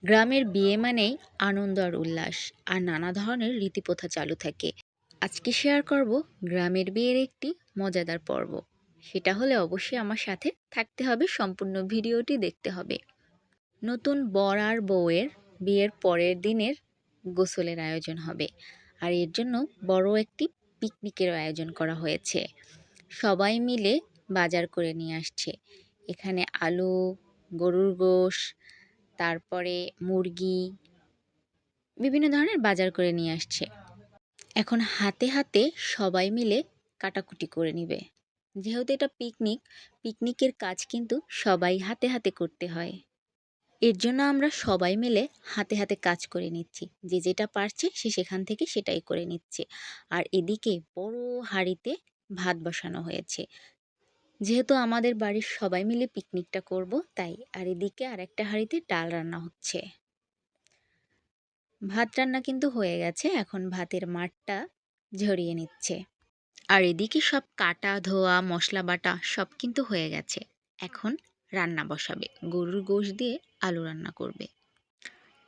গ্রামের বিয়ে মানেই আনন্দ আর উল্লাস আর নানা ধরনের রীতিপ্রথা চালু থাকে। আজকে শেয়ার করব গ্রামের বিয়ের একটি মজাদার পর্ব। সেটা হলে অবশ্যই আমার সাথে থাকতে হবে, সম্পূর্ণ ভিডিওটি দেখতে হবে। নতুন বর আর বউয়ের বিয়ের পরের দিনের গোসলের আয়োজন হবে, আর এর জন্য বড় একটি পিকনিকের আয়োজন করা হয়েছে। সবাই মিলে বাজার করে নিয়ে আসছে। এখানে আলু, গরুর গোশ, তারপরে মুরগি, বিভিন্ন ধরনের বাজার করে নিয়ে আসছে। এখন হাতে হাতে সবাই মিলে কাটাকুটি করে নিবে। যেহেতু এটা পিকনিকের কাজ কিন্তু সবাই হাতে হাতে করতে হয়। এর জন্য আমরা সবাই মিলে হাতে হাতে কাজ করে নিচ্ছি। যে যেটা পারছে সে সেখান থেকে সেটাই করে নিচ্ছে। আর এদিকে বড় হাঁড়িতে ভাত বসানো হয়েছে। যেহেতু আমাদের বাড়ির সবাই মিলে পিকনিকটা করব তাই। আর এদিকে আরেকটা হাঁড়িতে ডাল রান্না হচ্ছে। ভাত রান্না কিন্তু হয়ে গেছে, এখন ভাতের মাঠটা ঝরিয়ে নিচ্ছে। আর এদিকে সব কাটা ধোয়া মশলা বাটা সব কিন্তু হয়ে গেছে। এখন রান্না বসাবে, গরুর গোশ দিয়ে আলু রান্না করবে।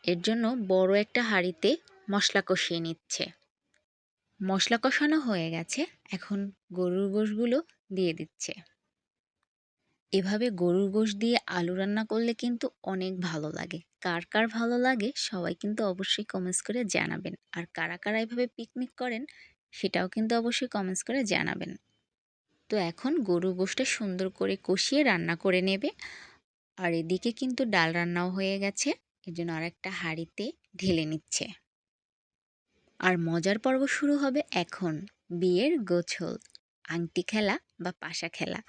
এর জন্য বড় একটা হাঁড়িতে মশলা কষিয়ে নিচ্ছে। মশলা কষানো হয়ে গেছে, এখন গরুর গোশগুলো দিয়ে দিচ্ছে। এভাবে গরুর গোশ দিয়ে আলু রান্না করলে কিন্তু অনেক ভালো লাগে। কার কার ভালো লাগে সবাই কিন্তু অবশ্যই কমেন্টস করে জানাবেন। আর কারা কারা এভাবে পিকনিক করেন সেটাও কিন্তু অবশ্যই কমেন্টস করে জানাবেন। তো এখন গরুর গোশটা সুন্দর করে কষিয়ে রান্না করে নেবে। আর এদিকে কিন্তু ডাল রান্নাও হয়ে গেছে, এর জন্য আরেকটা হাঁড়িতে ঢেলে নিচ্ছে। আর মজার পর্ব শুরু হবে এখন, বিয়ের গোছল, আংটি খেলা বা পাশা খেলা।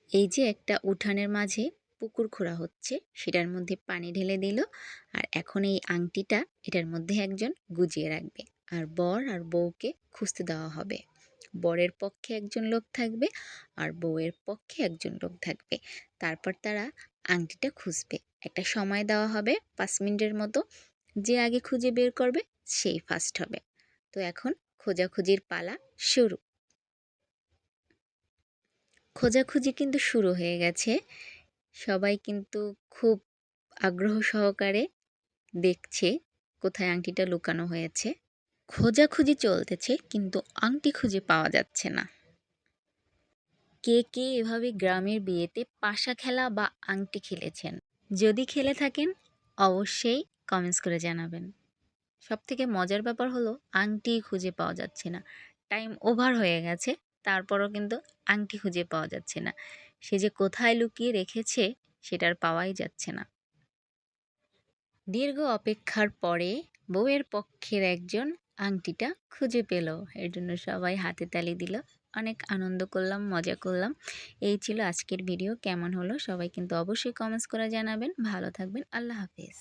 এই যে একটা উঠানের মাঝে পুকুর খোঁড়া হচ্ছে, সেটার মধ্যে পানি ঢেলে দিল। আর এখন এই আংটিটা এটার মধ্যে একজন গুজিয়ে রাখবে, আর বর আর বউকে খুঁজতে দেওয়া হবে। বরের পক্ষে একজন লোক থাকবে আর বউয়ের পক্ষে একজন লোক থাকবে। তারপর তারা আংটিটা খুঁজবে। একটা সময় দেওয়া হবে 5 মিনিটের মতো। যে আগে খুঁজে বের করবে সেই ফার্স্ট হবে। তো এখন খোঁজাখুঁজির পালা শুরু। খোঁজাখুঁজি কিন্তু শুরু হয়ে গেছে। সবাই কিন্তু খুব আগ্রহ সহকারে দেখছে কোথায় আংটিটা লুকানো হয়েছে। খোঁজাখুঁজি চলতেছে কিন্তু আংটি খুঁজে পাওয়া যাচ্ছে না। কে কে এভাবে গ্রামের বিয়েতে পাশা খেলা বা আংটি খেলেছেন? যদি খেলে থাকেন অবশ্যই কমেন্টস করে জানাবেন। সবথেকে মজার ব্যাপার হলো আংটি খুঁজে পাওয়া যাচ্ছে না। টাইম ওভার হয়ে গেছে, তারপরও কিন্তু আংটি খুঁজে পাওয়া যাচ্ছে না। সে যে কোথায় লুকিয়ে রেখেছে সেটার পাওয়াই যাচ্ছে না। দীর্ঘ অপেক্ষার পরে বউয়ের পক্ষের একজন আংটিটা খুঁজে পেল। এর জন্য সবাই হাতে তালি দিল। অনেক আনন্দ করলাম, মজা করলাম। এই ছিল আজকের ভিডিও। কেমন হলো সবাই কিন্তু অবশ্যই কমেন্টস করে জানাবেন। ভালো থাকবেন। আল্লাহ হাফেজ।